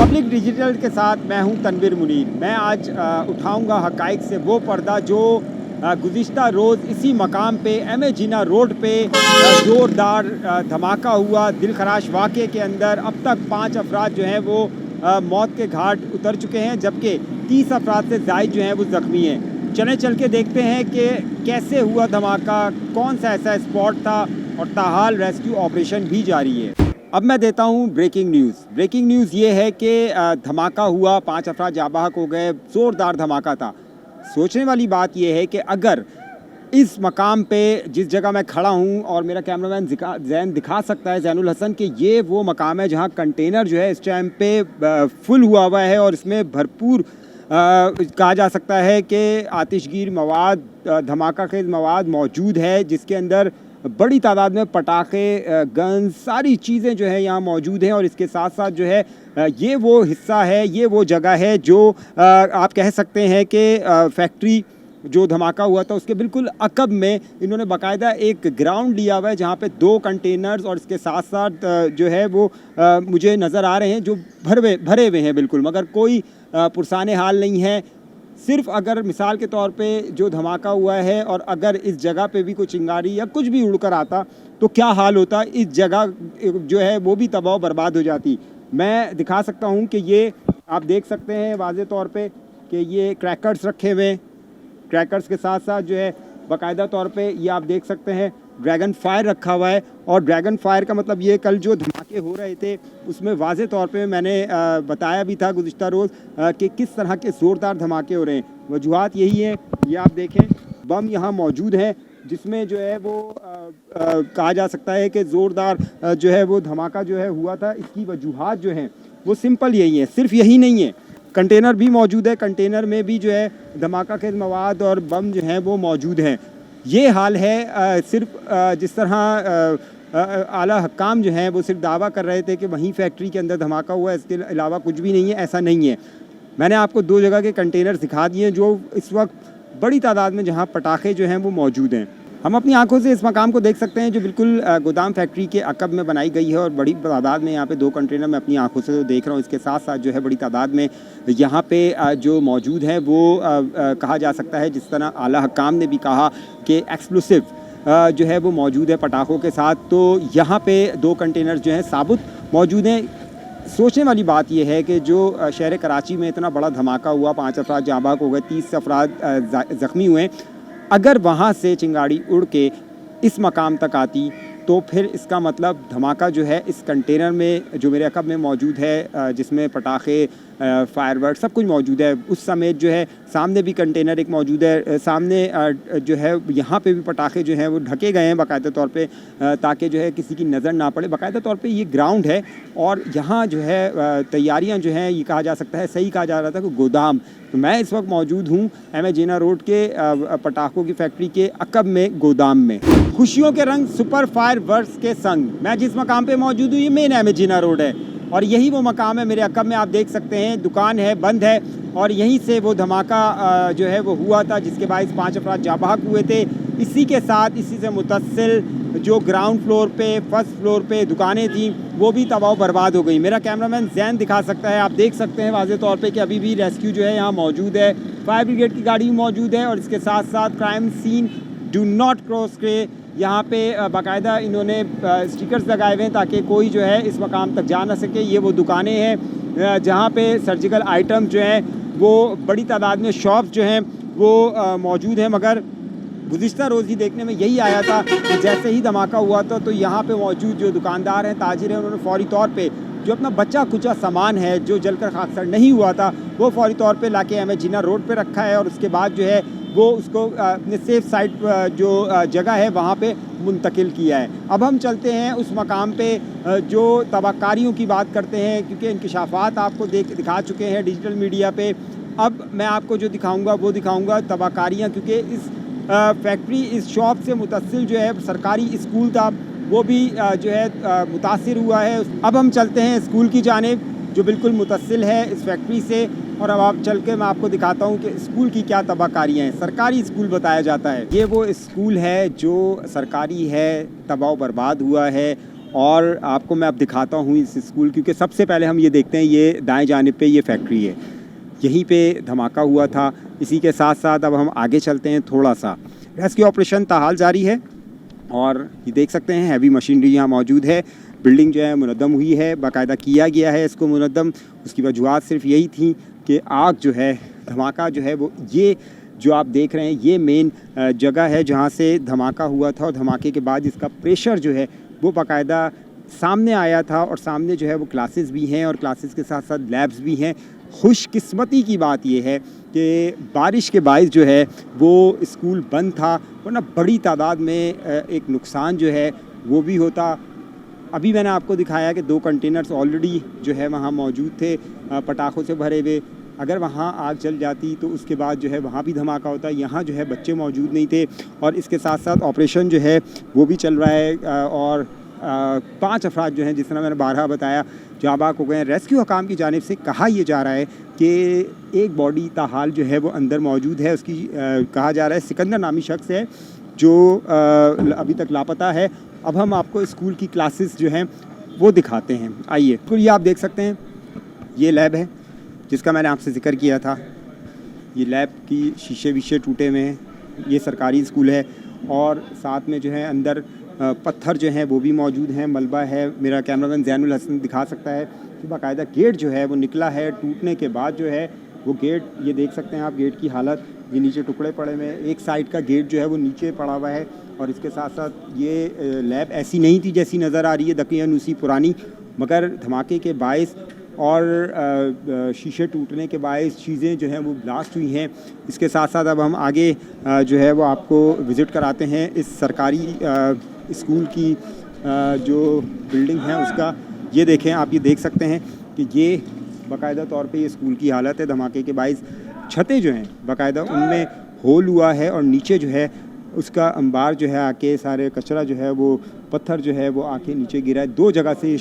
Public digital के साथ मैं हूं तनवीर मुनीर। मैं आज उठाऊंगा हकाइक से वो पर्दा जो गुज़िश्ता रोज़ इसी मकाम पे एम.ए. जिन्ना रोड पे ज़ोरदार धमाका हुआ। दिलखराश वाक़े के अंदर अब तक 5 अफराद जो हैं वो मौत के घाट उतर चुके हैं, जबकि 30 अफराद से ज़ायद जो हैं वो ज़ख्मी हैं। चल के देखते हैं कि कैसे हुआ धमाका, कौन सा ऐसा स्पॉट था, और ताहाल रेस्क्यू ऑपरेशन भी जारी है। अब मैं देता हूँ ब्रेकिंग न्यूज़। ब्रेकिंग न्यूज़ ये है कि धमाका हुआ, 5 अफराद जाबाहक हो गए, ज़ोरदार धमाका था। सोचने वाली बात यह है कि अगर इस मकाम पे जिस जगह मैं खड़ा हूँ, और मेरा कैमरामैन जैन दिखा सकता है, जैनुल हसन, कि ये वो मकाम है जहाँ कंटेनर जो है इस टाइम पे फुल हुआ है और इसमें भरपूर कहा जा सकता है कि आतिशगीर मवाद, धमाका खेज़ मवाद मौजूद है, जिसके अंदर बड़ी तादाद में पटाखे, गन, सारी चीज़ें जो है यहाँ मौजूद हैं। और इसके साथ साथ जो है ये वो हिस्सा है, ये वो जगह है जो आप कह सकते हैं कि फैक्ट्री जो धमाका हुआ था उसके बिल्कुल अकब में इन्होंने बाकायदा एक ग्राउंड लिया हुआ है जहाँ पे 2 कंटेनर्स, और इसके साथ साथ जो है वो मुझे नज़र आ रहे हैं जो भरे हुए हैं बिल्कुल, मगर कोई पुरसाने हाल नहीं है। सिर्फ अगर मिसाल के तौर पे जो धमाका हुआ है और अगर इस जगह पे भी कोई चिंगारी या कुछ भी उड़कर आता तो क्या हाल होता, इस जगह जो है वो भी तबाह बर्बाद हो जाती। मैं दिखा सकता हूँ कि ये आप देख सकते हैं वाज़े तौर पे कि ये क्रैकर्स रखे हुए हैं। क्रैकर्स के साथ साथ जो है बाकायदा तौर पे ये आप देख सकते हैं ड्रैगन फायर रखा हुआ है। और ड्रैगन फायर का मतलब ये, कल जो धमाके हो रहे थे उसमें वाज़े तौर पे मैंने बताया भी था गुज़िश्ता रोज़ कि किस तरह के ज़ोरदार धमाके हो रहे हैं। वजूहात यही है, ये आप देखें बम यहाँ मौजूद हैं, जिसमें जो है वो कहा जा सकता है कि ज़ोरदार जो है वो धमाका जो है हुआ था। इसकी वजूहात जो हैं वो सिंपल यही है, सिर्फ यही नहीं है, कंटेनर भी मौजूद है, कंटेनर में भी जो है धमाका खेज़ मवाद और बम जो हैं वो मौजूद हैं। ये हाल है। सिर्फ जिस तरह आला हकाम जो हैं वो सिर्फ दावा कर रहे थे कि वहीं फैक्ट्री के अंदर धमाका हुआ है, इसके अलावा कुछ भी नहीं है, ऐसा नहीं है। मैंने आपको 2 जगह के कंटेनर दिखा दिए जो इस वक्त बड़ी तादाद में जहाँ पटाखे जो हैं वो मौजूद हैं। हम अपनी आंखों से इस मकाम को देख सकते हैं जो बिल्कुल गोदाम फैक्ट्री के अकब में बनाई गई है, और बड़ी तादाद में यहाँ पे 2 कंटेनर मैं अपनी आंखों से देख रहा हूँ। इसके साथ साथ जो है बड़ी तादाद में यहाँ पे जो मौजूद है वो कहा जा सकता है, जिस तरह आला हकाम ने भी कहा कि एक्सप्लोसिव जो है वो मौजूद है पटाखों के साथ। तो यहाँ पे 2 कंटेनर जो हैं साबुत मौजूद हैं। सोचने वाली बात यह है कि जो शहर कराची में इतना बड़ा धमाका हुआ, 5 अफराद जाबाक हो गए, 30 अफराद ज़ख्मी हुए, अगर वहाँ से चिंगारी उड़ के इस मकाम तक आती तो फिर इसका मतलब धमाका जो है इस कंटेनर में जो मेरे अकब में मौजूद है, जिसमें पटाखे, फायरवर्क सब कुछ मौजूद है, उस समेत जो है सामने भी कंटेनर एक मौजूद है। सामने जो है यहाँ पे भी पटाखे जो हैं वो ढके गए हैं बाकायदा तौर पे, ताकि जो है किसी की नज़र ना पड़े। बाकायदा तौर पे ये ग्राउंड है और यहाँ जो है तैयारियाँ जो हैं, ये कहा जा सकता है, सही कहा जा रहा था कि गोदाम। तो मैं इस वक्त मौजूद हूँ एम.ए. जिन्ना रोड के पटाखों की फैक्ट्री के अकब में, गोदाम में। खुशियों के रंग सुपर फायर वर्क्स के संग मैं जिस मकाम पे मौजूद हूँ ये मेन एम.ए. जिन्ना रोड है, और यही वो मकाम है। मेरे अकब में आप देख सकते हैं दुकान है, बंद है, और यहीं से वो धमाका जो है वो हुआ था, जिसके बायस 5 अफराद जाबाहक हुए थे। इसी के साथ इसी से मुतस्सिल जो ग्राउंड फ्लोर पे, फर्स्ट फ्लोर पे दुकानें थीं वो भी तबाह बर्बाद हो गई। मेरा कैमरामैन जैन दिखा सकता है, आप देख सकते हैं वाज़े तौर पे कि अभी भी रेस्क्यू जो है यहाँ मौजूद है, फायर ब्रिगेड की गाड़ी भी मौजूद है, और इसके साथ साथ crime scene do not cross के यहाँ पे बाकायदा इन्होंने स्टिकर्स लगाए हुए हैं ताकि कोई जो है इस मकाम तक जा ना सके। ये वो दुकानें हैं जहाँ पे सर्जिकल आइटम जो हैं वो बड़ी तादाद में, शॉप्स जो हैं वो मौजूद हैं। मगर गुज़िश्ता रोज़ ही देखने में यही आया था कि जैसे ही धमाका हुआ था तो यहाँ पे मौजूद जो दुकानदार हैं, ताजिर हैं, उन्होंने फ़ौरी तौर पे जो अपना बचा कुचा सामान है जो जलकर खाकसर नहीं हुआ था वो फ़ौरी तौर पे लाके एम.ए. जिन्ना रोड पे रखा है, और उसके बाद जो है वो उसको अपने सेफ साइड जो जगह है वहाँ पे मुंतकिल किया है। अब हम चलते हैं उस मकाम पे जो तबाहकारियों की बात करते हैं, क्योंकि इंकशाफात आपको दिखा चुके हैं डिजिटल मीडिया पे। अब मैं आपको जो दिखाऊंगा वो दिखाऊंगा तबाहकारियाँ, क्योंकि इस फैक्ट्री, इस शॉप से मुतस्सिल जो है सरकारी स्कूल था वो भी जो है मुतासिर हुआ है। अब हम चलते हैं स्कूल की जानिब जो बिल्कुल मुतस्सिल है इस फैक्ट्री से, और अब आप चल के मैं आपको दिखाता हूँ कि स्कूल की क्या तबाहकारियाँ हैं। सरकारी स्कूल बताया जाता है, ये वो स्कूल है जो सरकारी है, तबाह बर्बाद हुआ है, और आपको मैं अब दिखाता हूँ इस स्कूल, क्योंकि सबसे पहले हम ये देखते हैं, ये दाएं जानिब पे ये फैक्ट्री है, यहीं पे धमाका हुआ था। इसी के साथ साथ अब हम आगे चलते हैं थोड़ा सा। रेस्क्यू ऑपरेशन ताहाल जारी है और ये देख सकते हैं हैवी मशीनरी यहाँ मौजूद है। बिल्डिंग जो है मुनद्दम हुई है, बाकायदा किया गया है इसको मुनद्दम। उसकी वजूहत सिर्फ यही थी कि आग जो है, धमाका जो है वो, ये जो आप देख रहे हैं ये मेन जगह है जहाँ से धमाका हुआ था। और धमाके के बाद इसका प्रेशर जो है वो बाकायदा सामने आया था और सामने जो है वो क्लासेस भी हैं और क्लासेस के साथ साथ लैब्स भी हैं। खुशकिस्मती की बात ये है कि बारिश के बाइस जो है वो स्कूल बंद था, वरना बड़ी तादाद में एक नुकसान जो है वो भी होता। अभी मैंने आपको दिखाया कि 2 कंटेनर्स ऑलरेडी जो है वहाँ मौजूद थे पटाखों से भरे हुए। अगर वहाँ आग जल जाती तो उसके बाद जो है वहाँ भी धमाका होता। यहाँ जो है बच्चे मौजूद नहीं थे और इसके साथ साथ ऑपरेशन जो है वो भी चल रहा है और 5 अफराद जो हैं, जिस तरह मैंने 12 बताया, जाँ बाग हो गए हैं। रेस्क्यू हकाम की जानिब से कहा यह जा रहा है कि एक बॉडी ताहाल जो है वो अंदर मौजूद है। उसकी कहा जा रहा है सिकंदर नामी शख्स है जो अभी तक लापता है। अब हम आपको स्कूल की क्लासेस जो हैं वो दिखाते हैं, आइए। तो ये आप देख सकते हैं, ये लैब है जिसका मैंने आपसे ज़िक्र किया था। ये लैब की शीशे वीशे टूटे हुए हैं। ये सरकारी स्कूल है और साथ में जो है अंदर पत्थर जो हैं वो भी मौजूद हैं, मलबा है। मेरा कैमरामैन ज़ैनुल हसन दिखा सकता है कि बाकायदा गेट जो है वो निकला है। टूटने के बाद जो है वो गेट, ये देख सकते हैं आप गेट की हालत, ये नीचे टुकड़े पड़े हुए हैं। एक साइड का गेट जो है वो नीचे पड़ा हुआ है और इसके साथ साथ ये लैब ऐसी नहीं थी जैसी नज़र आ रही है, दकियानूसी पुरानी, मगर धमाके के बायस और शीशे टूटने के बायस चीज़ें जो हैं वो ब्लास्ट हुई हैं। इसके साथ साथ अब हम आगे जो है वो आपको विज़िट कराते हैं इस सरकारी स्कूल की जो बिल्डिंग है उसका। ये देखें आप, ये देख सकते हैं कि ये बाकायदा तौर पे ये स्कूल की हालत है। धमाके के बायस छतें जो हैं बाकायदा उनमें होल हुआ है और नीचे जो है उसका अंबार जो है आके सारे कचरा जो है वो पत्थर जो है वो आके नीचे गिरा है। 2 जगह से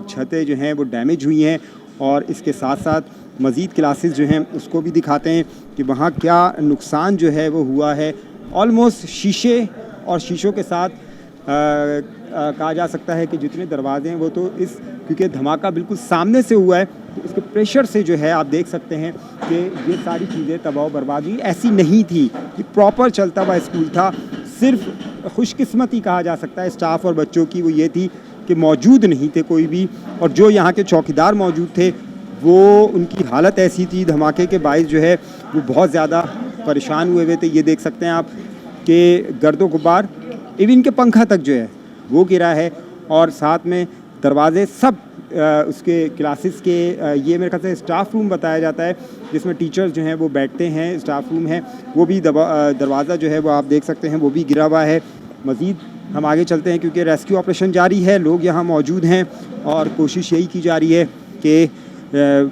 छतें जो हैं वो डैमेज हुई हैं और इसके साथ साथ मज़ीद क्लासेस जो हैं उसको भी दिखाते हैं कि वहाँ क्या नुकसान जो है वो हुआ है। ऑलमोस्ट शीशे और शीशों के साथ कहा जा सकता है कि जितने दरवाजे हैं वो तो इस, क्योंकि धमाका बिल्कुल सामने से हुआ है तो इसके प्रेशर से जो है आप देख सकते हैं कि ये सारी चीज़ें तबाह बर्बाद हुई। ऐसी नहीं थी कि प्रॉपर चलता हुआ स्कूल था। सिर्फ खुशकिस्मती कहा जा सकता है स्टाफ और बच्चों की, वो ये थी कि मौजूद नहीं थे कोई भी, और जो यहाँ के चौकीदार मौजूद थे वो, उनकी हालत ऐसी थी धमाके के बायस जो है वो बहुत ज़्यादा परेशान हुए थे। ये देख सकते हैं आप कि गर्दो गुब्बार, इवन के पंखा तक जो है वो गिरा है और साथ में दरवाजे सब उसके क्लासेस के, ये मेरे ख्याल से स्टाफ रूम बताया जाता है जिसमें टीचर्स जो हैं वो बैठते हैं, स्टाफ रूम है, वो भी दरवाज़ा जो है वो आप देख सकते हैं वो भी गिरा हुआ है। मज़ीद हम आगे चलते हैं क्योंकि रेस्क्यू ऑपरेशन जारी है, लोग यहाँ मौजूद हैं और कोशिश यही की जा रही है कि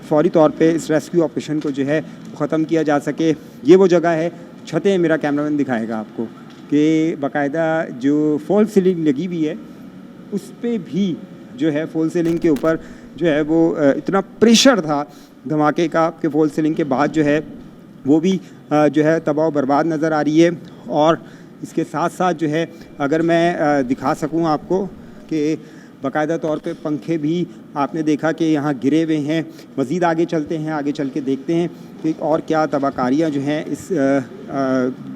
फ़ौरी तौर पे इस रेस्क्यू ऑपरेशन को जो है ख़त्म किया जा सके। ये वो जगह है, छतें मेरा कैमरामैन दिखाएगा आपको कि बाकायदा जो फॉल सीलिंग लगी हुई है उस पे भी जो है फॉल सीलिंग के ऊपर जो है वो इतना प्रेशर था धमाके का कि फॉल सीलिंग के बाद जो है वो भी जो है तबाह बर्बाद नज़र आ रही है। और इसके साथ साथ जो है अगर मैं दिखा सकूं आपको कि बाकायदा तौर पे पंखे भी आपने देखा कि यहाँ गिरे हुए हैं। मज़ीद आगे चलते हैं, आगे चल के देखते हैं कि और क्या तबाहकारियाँ जो हैं इस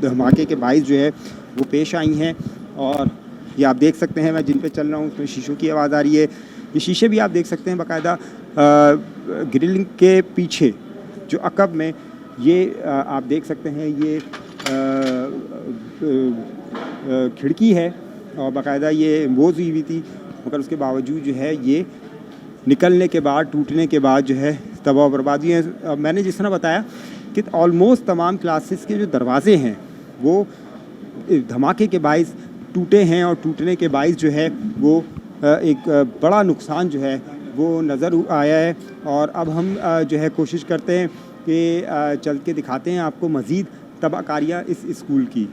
धमाके के बायस जो है वो पेश आई हैं। और ये आप देख सकते हैं, मैं जिन पे चल रहा हूँ उसमें शीशों की आवाज़ आ रही है। ये शीशे भी आप देख सकते हैं बाकायदा ग्रिलिंग के पीछे जो अकब में ये आप देख सकते हैं ये खिड़की है और बाकायदा ये बोझ हुई थी, मगर उसके बावजूद जो है ये निकलने के बाद, टूटने के बाद जो है तबाह बर्बादी है। मैंने जिस तरह बताया कि ऑलमोस्ट तमाम क्लासेस के जो दरवाजे हैं वो धमाके के बायस टूटे हैं और टूटने के बायस जो है वो एक बड़ा नुकसान जो है वो नज़र आया है। और अब हम जो है कोशिश करते हैं कि चल के दिखाते हैं आपको मज़ीद तबाहकारियाँ इस स्कूल की।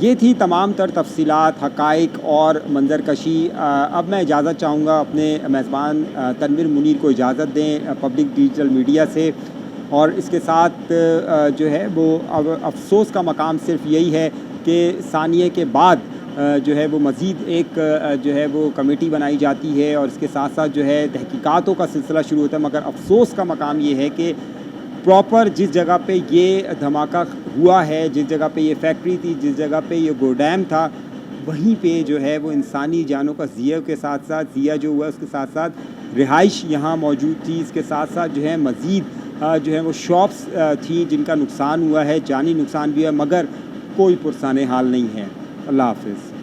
ये थी तमाम तर तफसीलात, हक़ाइक़ और मंजरकशी। अब मैं इजाज़त चाहूँगा अपने मेज़बान तनवीर मुनीर को इजाज़त दें पब्लिक डिजिटल मीडिया से। और इसके साथ जो है वो अब अफसोस का मकाम सिर्फ यही है कि सानिये के बाद जो है वो मज़ीद एक जो है वो कमेटी बनाई जाती है और इसके साथ साथ जो है तहकीकातों का सिलसिला शुरू होता है। मगर अफसोस का मकाम ये है कि प्रॉपर जिस जगह पे ये धमाका हुआ है, जिस जगह पे ये फैक्ट्री थी, जिस जगह पे ये गोडाम था, वहीं पे जो है वो इंसानी जानों का ज़िया के साथ साथ ज़िया जो हुआ उसके साथ साथ रिहाइश यहाँ मौजूद थी। इसके साथ साथ जो है मज़ीद जो है वो शॉप्स थी जिनका नुकसान हुआ है, जानी नुकसान भी है, मगर कोई पुरसाने हाल नहीं है। अल्लाह हाफ़िज़।